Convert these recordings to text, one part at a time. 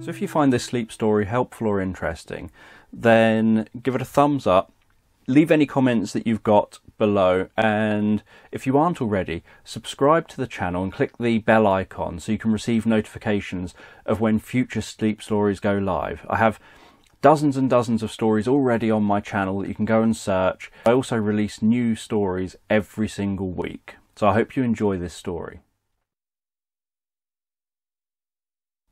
So if you find this sleep story helpful or interesting, then give it a thumbs up, leave any comments that you've got below, and if you aren't already, subscribe to the channel and click the bell icon so you can receive notifications of when future sleep stories go live. I have dozens and dozens of stories already on my channel that you can go and search. I also release new stories every single week, so I hope you enjoy this story.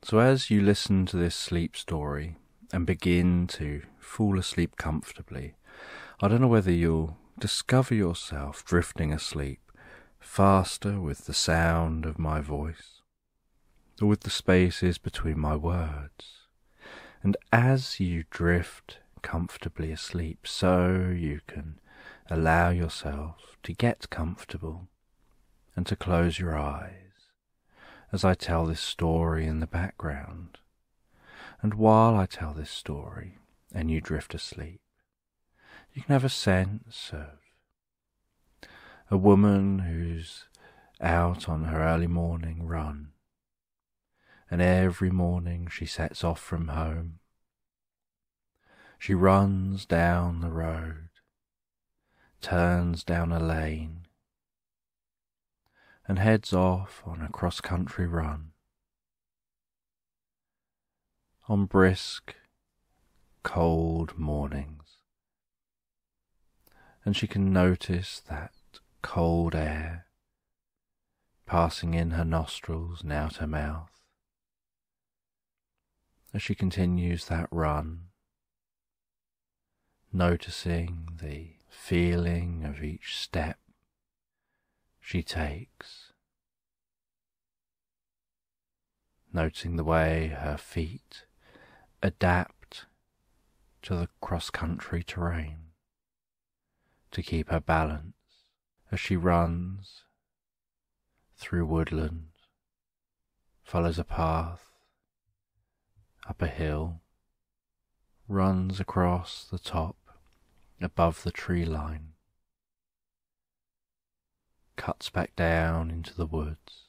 So as you listen to this sleep story and begin to fall asleep comfortably, I don't know whether you'll discover yourself drifting asleep faster with the sound of my voice or with the spaces between my words. And as you drift comfortably asleep, so you can allow yourself to get comfortable and to close your eyes as I tell this story in the background. And while I tell this story and you drift asleep, you can have a sense of a woman who's out on her early morning run. And every morning she sets off from home. She runs down the road, turns down a lane, and heads off on a cross-country run. On brisk, cold mornings, and she can notice that cold air passing in her nostrils and out her mouth as she continues that run, noticing the feeling of each step she takes, noticing the way her feet adapt to the cross-country terrain to keep her balance as she runs through woodland, follows a path up a hill, runs across the top above the tree line, cuts back down into the woods,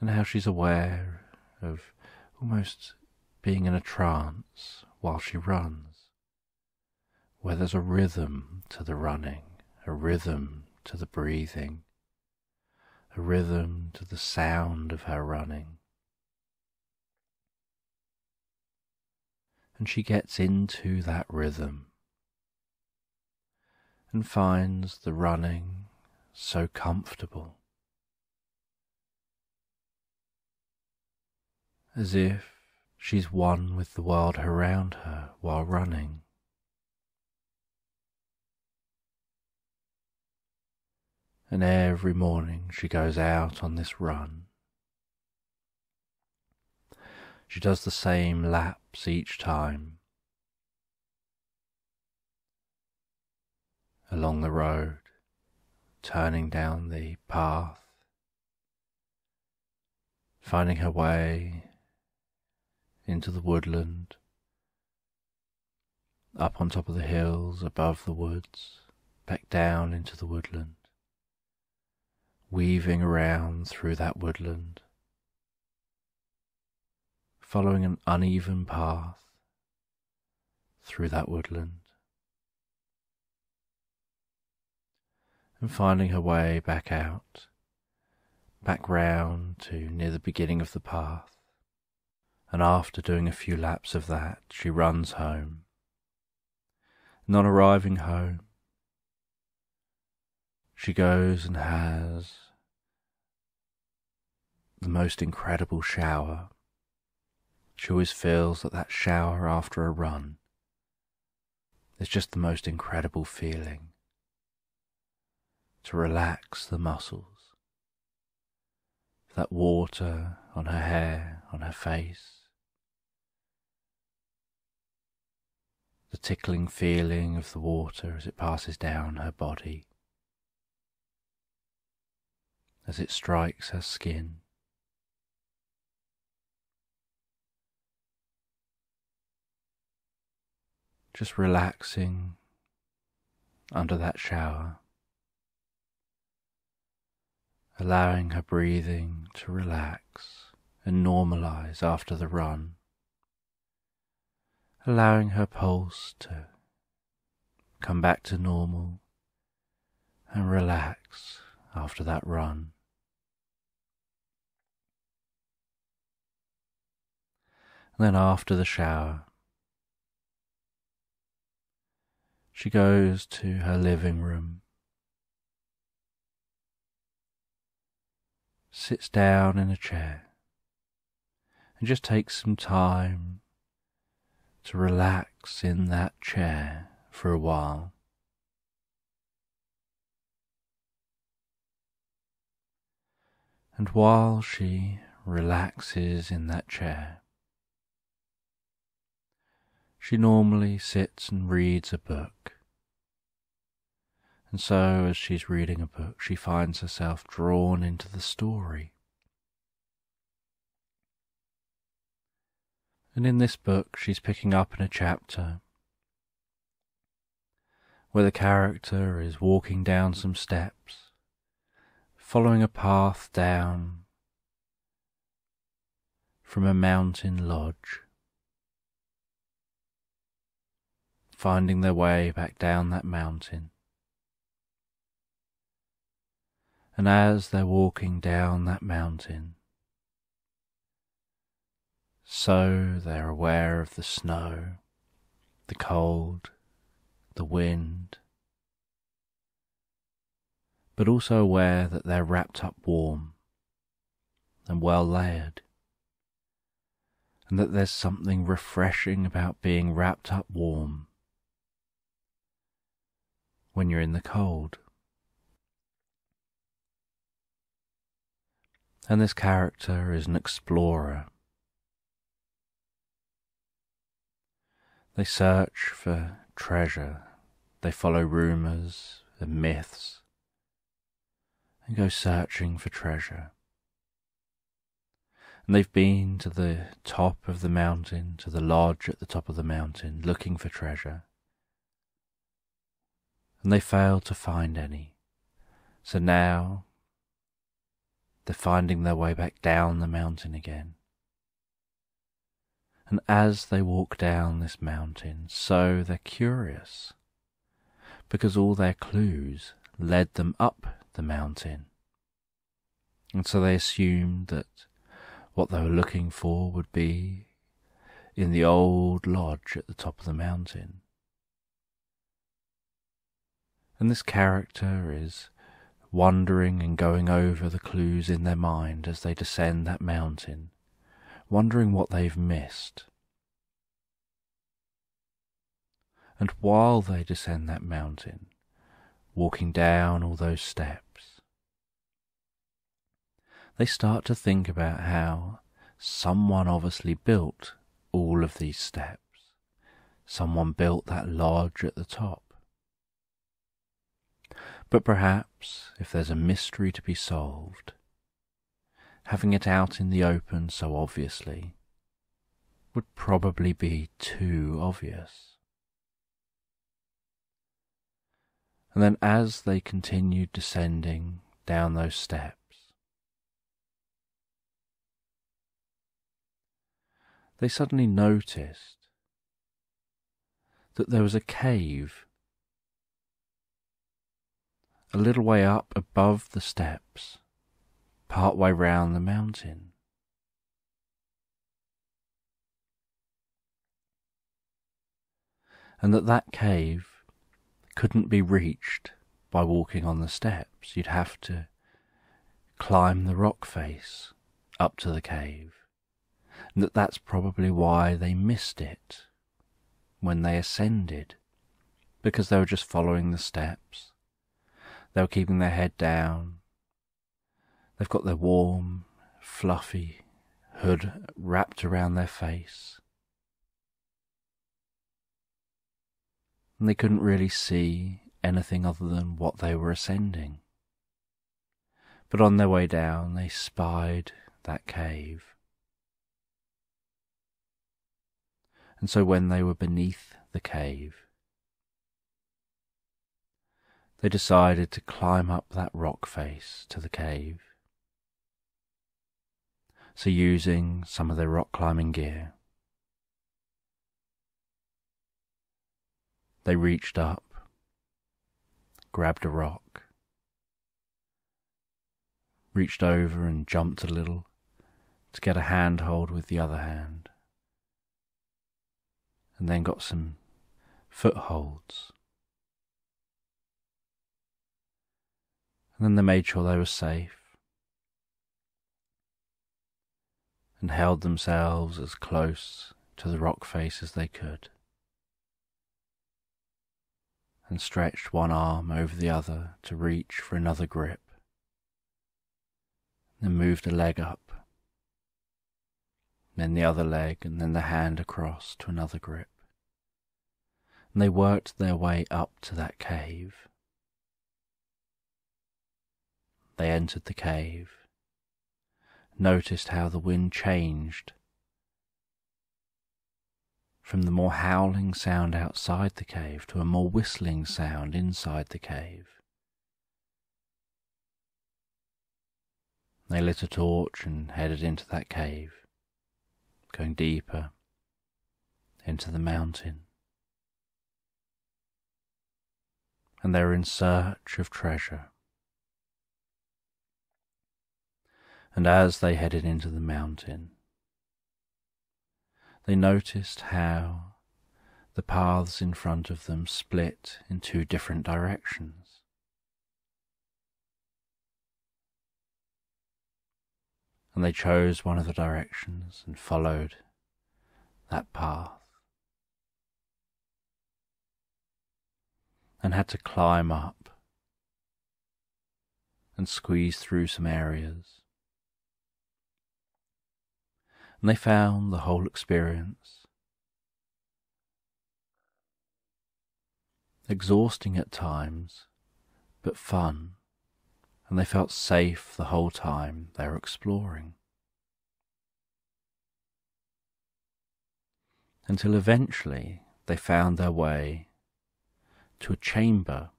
and how she's aware of almost being in a trance while she runs, where there's a rhythm to the running, a rhythm to the breathing, a rhythm to the sound of her running. And she gets into that rhythm and finds the running so comfortable, as if she's one with the world around her while running. And every morning she goes out on this run. She does the same laps each time along the road, turning down the path, finding her way into the woodland, up on top of the hills, above the woods, back down into the woodland, weaving around through that woodland, following an uneven path through that woodland, and finding her way back out, back round to near the beginning of the path. And after doing a few laps of that, she runs home. And on arriving home, she goes and has the most incredible shower. She always feels that that shower after a run is just the most incredible feeling. To relax the muscles, that water on her hair, on her face, the tickling feeling of the water as it passes down her body, as it strikes her skin. Just relaxing under that shower, allowing her breathing to relax and normalise after the run, allowing her pulse to come back to normal and relax after that run. And then after the shower, she goes to her living room, sits down in a chair, and just takes some time to relax in that chair for a while. And while she relaxes in that chair, she normally sits and reads a book. And so as she's reading a book, she finds herself drawn into the story. And in this book, she's picking up in a chapter where the character is walking down some steps, following a path down from a mountain lodge, finding their way back down that mountain. And as they're walking down that mountain, so they're aware of the snow, the cold, the wind, but also aware that they're wrapped up warm and well layered, and that there's something refreshing about being wrapped up warm when you're in the cold. And this character is an explorer. They search for treasure, they follow rumours and myths, and go searching for treasure. And they've been to the top of the mountain, to the lodge at the top of the mountain, looking for treasure. And they failed to find any. So now they're finding their way back down the mountain again. And as they walk down this mountain, so they're curious, because all their clues led them up the mountain. And so they assumed that what they were looking for would be in the old lodge at the top of the mountain. And this character is wondering and going over the clues in their mind as they descend that mountain, wondering what they've missed. And while they descend that mountain, walking down all those steps, they start to think about how someone obviously built all of these steps. Someone built that lodge at the top. But perhaps, if there's a mystery to be solved, having it out in the open so obviously would probably be too obvious. And then as they continued descending down those steps, they suddenly noticed that there was a cave a little way up above the steps, part way round the mountain. And that cave couldn't be reached by walking on the steps. You'd have to climb the rock face up to the cave. And that's probably why they missed it when they ascended, because they were just following the steps. They were keeping their head down. They've got their warm, fluffy hood wrapped around their face. And they couldn't really see anything other than what they were ascending. But on their way down, they spied that cave. And so when they were beneath the cave, they decided to climb up that rock face to the cave. So using some of their rock climbing gear, they reached up, grabbed a rock, reached over and jumped a little to get a handhold with the other hand, and then got some footholds. And then they made sure they were safe and held themselves as close to the rock face as they could, and stretched one arm over the other to reach for another grip, then moved a leg up, then the other leg, and then the hand across to another grip. And they worked their way up to that cave. They entered the cave, noticed how the wind changed from the more howling sound outside the cave to a more whistling sound inside the cave. They lit a torch and headed into that cave, going deeper into the mountain. And they were in search of treasure. And as they headed into the mountain, they noticed how the paths in front of them split in two different directions. And they chose one of the directions and followed that path, and had to climb up and squeeze through some areas. And they found the whole experience exhausting at times, but fun, and they felt safe the whole time they were exploring. Until eventually they found their way to a chamber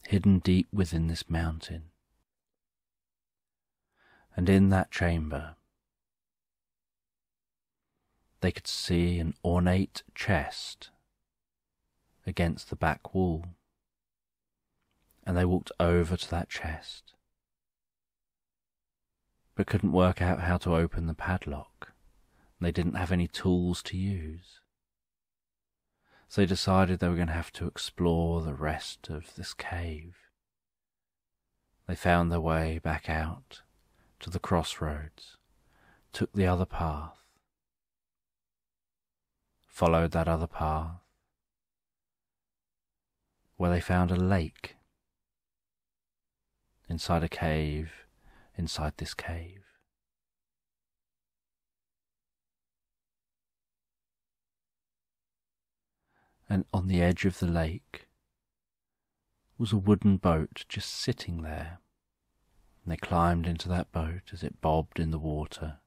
hidden deep within this mountain. And in that chamber they could see an ornate chest against the back wall, and they walked over to that chest, but couldn't work out how to open the padlock. They didn't have any tools to use, so they decided they were going to have to explore the rest of this cave. They found their way back out to the crossroads, took the other path, followed that other path, where they found a lake inside a cave, inside this cave. And on the edge of the lake was a wooden boat just sitting there. And they climbed into that boat as it bobbed in the water.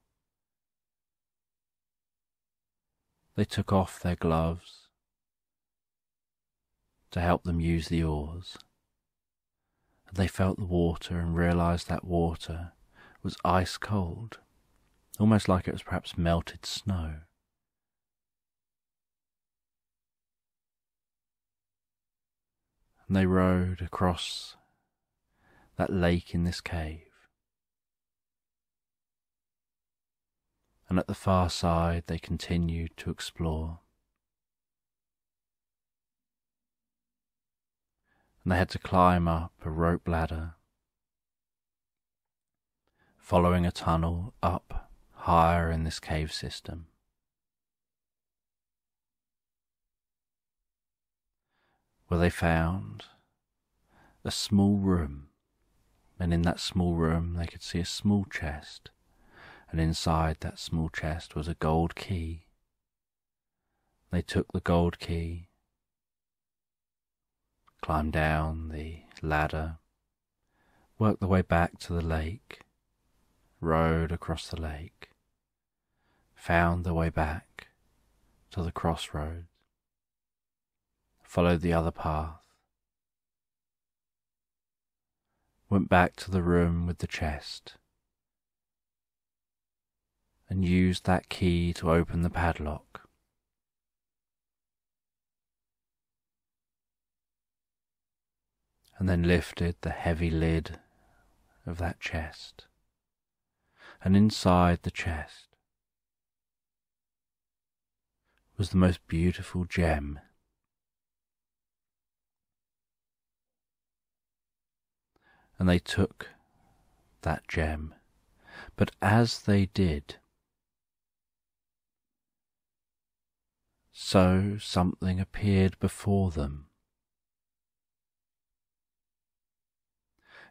They took off their gloves to help them use the oars, and they felt the water and realized that water was ice cold, almost like it was perhaps melted snow. And they rowed across that lake in this cave, and at the far side they continued to explore. And they had to climb up a rope ladder, following a tunnel up higher in this cave system. Where they found a small room, and in that small room they could see a small chest, and inside that small chest was a gold key. They took the gold key, climbed down the ladder, worked their way back to the lake, rowed across the lake, found their way back to the crossroads, followed the other path, went back to the room with the chest, and used that key to open the padlock. And then lifted the heavy lid of that chest. And inside the chest was the most beautiful gem. And they took that gem, but as they did, so something appeared before them.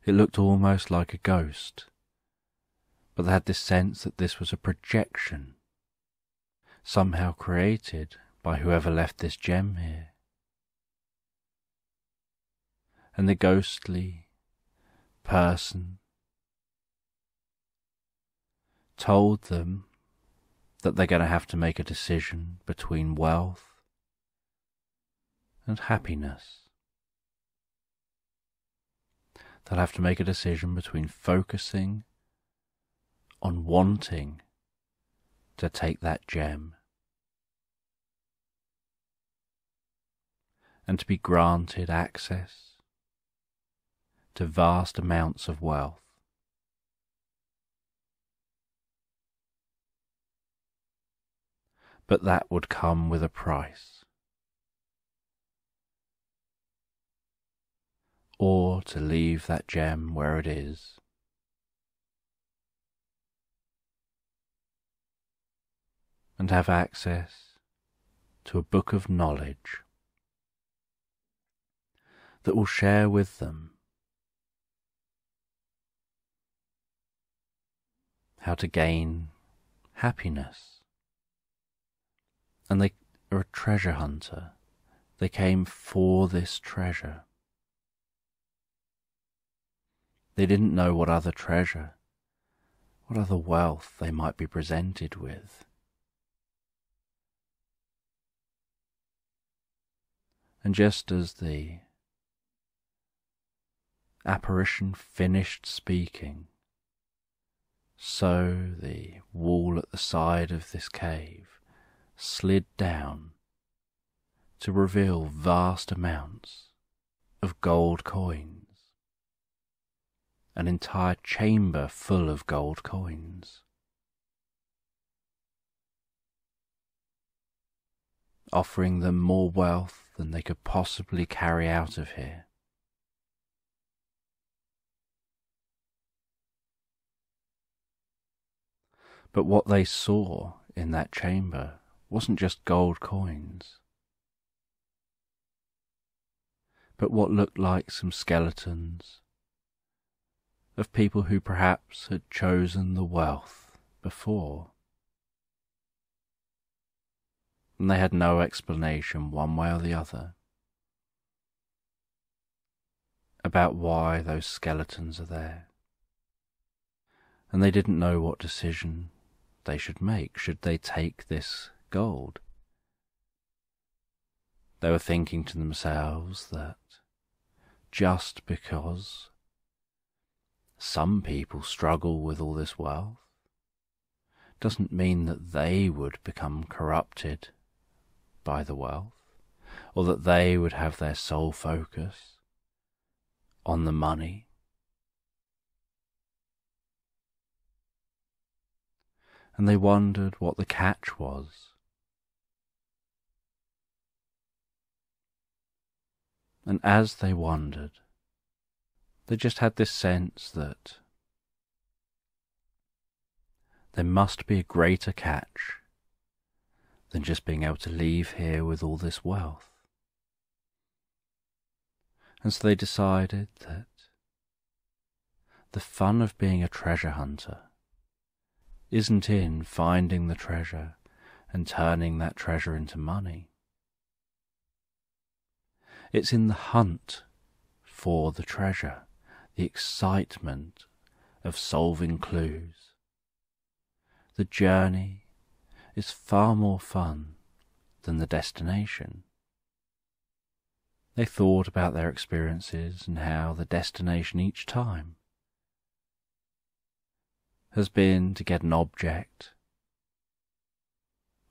It looked almost like a ghost, but they had this sense that this was a projection, somehow created by whoever left this gem here. And the ghostly person told them that they're going to have to make a decision between wealth and happiness. They'll have to make a decision between focusing on wanting to take that gem and to be granted access to vast amounts of wealth, but that would come with a price, or to leave that gem where it is and have access to a book of knowledge that will share with them how to gain happiness. And they are a treasure hunter. They came for this treasure. They didn't know what other treasure, what other wealth they might be presented with. And just as the apparition finished speaking, so the wall at the side of this cave slid down to reveal vast amounts of gold coins, an entire chamber full of gold coins, offering them more wealth than they could possibly carry out of here. But what they saw in that chamber wasn't just gold coins, but what looked like some skeletons of people who perhaps had chosen the wealth before. And they had no explanation one way or the other about why those skeletons are there. And they didn't know what decision they should make. Should they take this gold? They were thinking to themselves that just because some people struggle with all this wealth doesn't mean that they would become corrupted by the wealth, or that they would have their sole focus on the money. And they wondered what the catch was. And as they wondered, they just had this sense that there must be a greater catch than just being able to leave here with all this wealth. And so they decided that the fun of being a treasure hunter isn't in finding the treasure and turning that treasure into money. It's in the hunt for the treasure, the excitement of solving clues. The journey is far more fun than the destination. They thought about their experiences and how the destination each time has been to get an object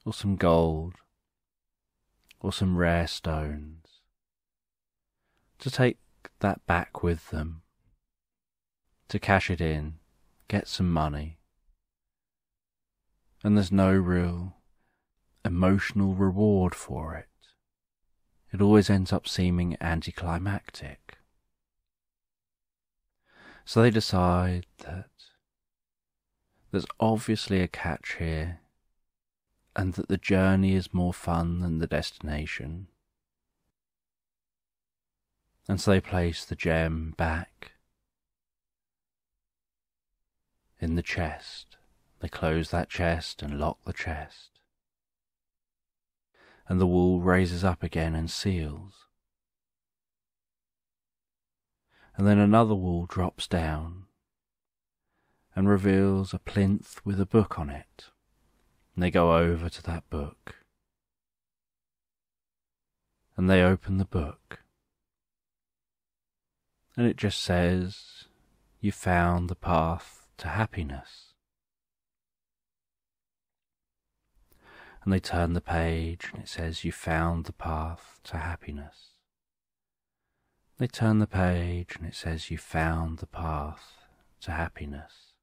or some gold, or some rare stones, to take that back with them, to cash it in, get some money. And there's no real emotional reward for it. It always ends up seeming anticlimactic. So they decide that there's obviously a catch here, and that the journey is more fun than the destination. And so they place the gem back in the chest. They close that chest and lock the chest. And the wall raises up again and seals. And then another wall drops down and reveals a plinth with a book on it. And they go over to that book. And they open the book. And it just says, "You found the path to happiness." And they turn the page and it says, "You found the path to happiness." They turn the page and it says, "You found the path to happiness."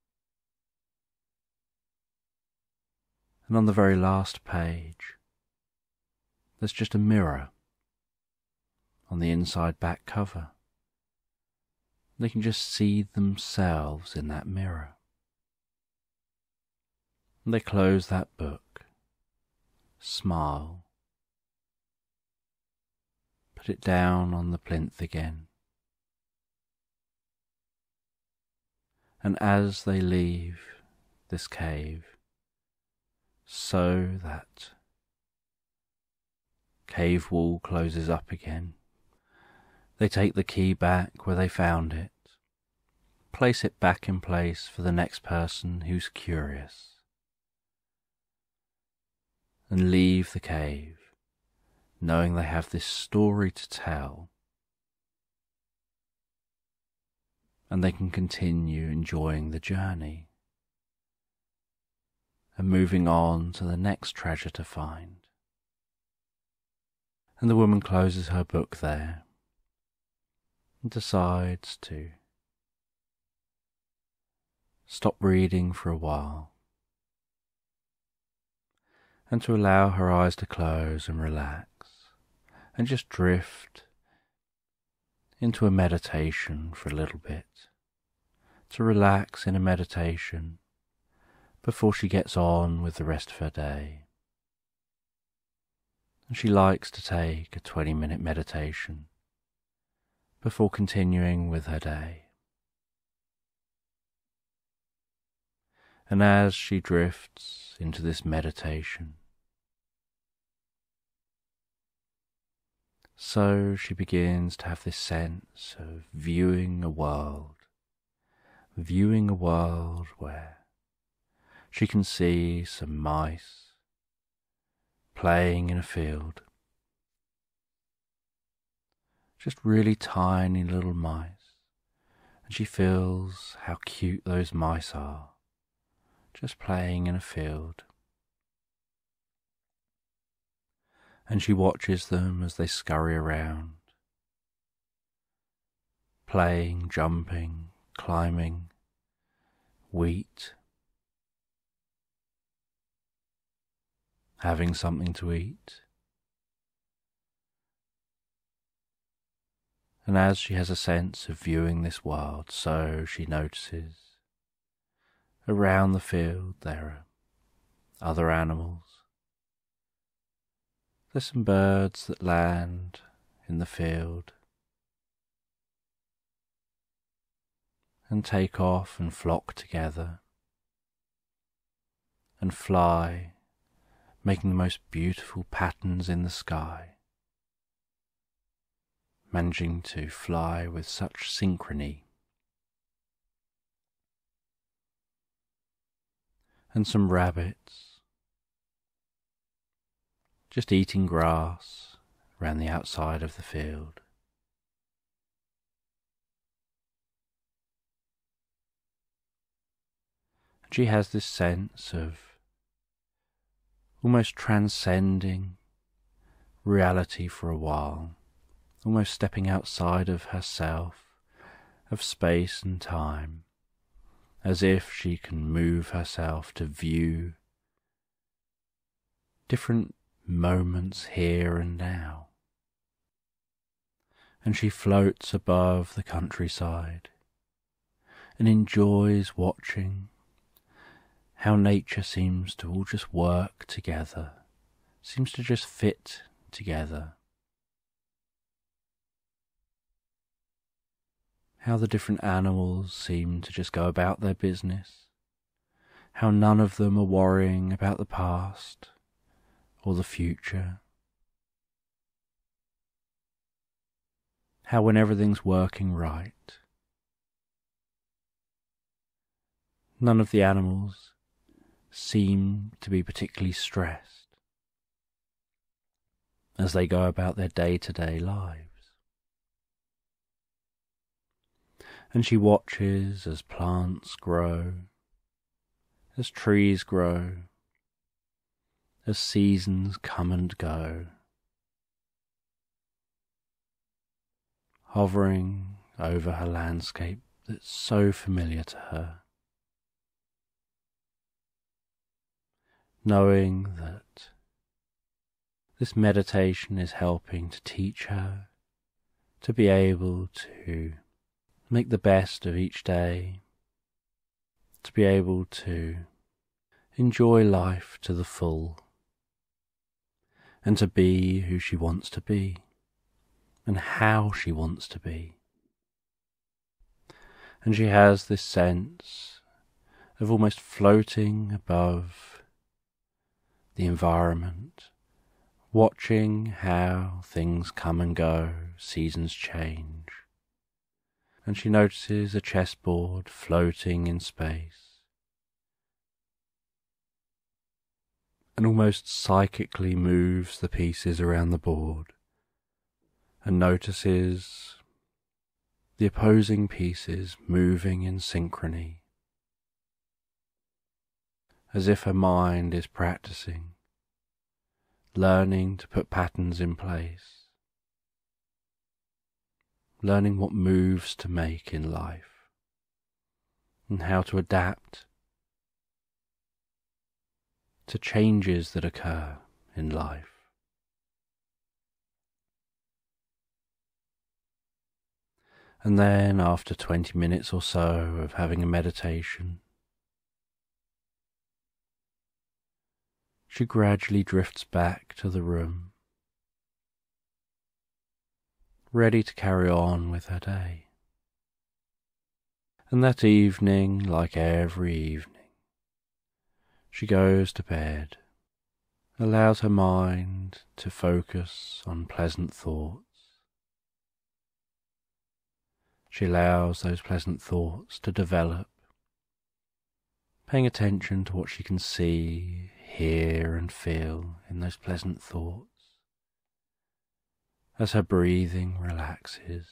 And on the very last page, there's just a mirror on the inside back cover. They can just see themselves in that mirror. And they close that book, smile, put it down on the plinth again. And as they leave this cave, so that cave wall closes up again, they take the key back where they found it, place it back in place for the next person who's curious, and leave the cave, knowing they have this story to tell, and they can continue enjoying the journey and moving on to the next treasure to find. And the woman closes her book there and decides to stop reading for a while and to allow her eyes to close and relax and just drift into a meditation for a little bit, to relax in a meditation before she gets on with the rest of her day. And she likes to take a 20-minute meditation before continuing with her day. And as she drifts into this meditation, so she begins to have this sense of viewing a world where she can see some mice playing in a field. Just really tiny little mice, and she feels how cute those mice are, just playing in a field. And she watches them as they scurry around, playing, jumping, climbing, wheat, having something to eat. And as she has a sense of viewing this world, so she notices around the field there are other animals. There's some birds that land in the field and take off and flock together and fly, making the most beautiful patterns in the sky, managing to fly with such synchrony. And some rabbits just eating grass around the outside of the field. And she has this sense of almost transcending reality for a while, almost stepping outside of herself, of space and time, as if she can move herself to view different moments here and now. And she floats above the countryside and enjoys watching how nature seems to all just work together, seems to just fit together. How the different animals seem to just go about their business, how none of them are worrying about the past or the future. How when everything's working right, none of the animals seem to be particularly stressed as they go about their day-to-day lives. And she watches as plants grow, as trees grow, as seasons come and go, hovering over her landscape that's so familiar to her, knowing that this meditation is helping to teach her to be able to make the best of each day, to be able to enjoy life to the full, and to be who she wants to be, and how she wants to be. And she has this sense of almost floating above the environment, watching how things come and go, seasons change. And she notices a chessboard floating in space, and almost psychically moves the pieces around the board, and notices the opposing pieces moving in synchrony, as if her mind is practicing, learning to put patterns in place, learning what moves to make in life, and how to adapt to changes that occur in life. And then after 20 minutes or so of having a meditation, she gradually drifts back to the room, ready to carry on with her day. And that evening, like every evening, she goes to bed, allows her mind to focus on pleasant thoughts. She allows those pleasant thoughts to develop, paying attention to what she can see, hear and feel in those pleasant thoughts, as her breathing relaxes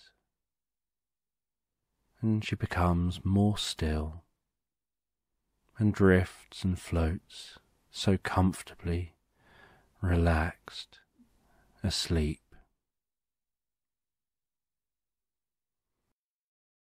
and she becomes more still and drifts and floats so comfortably, relaxed, asleep.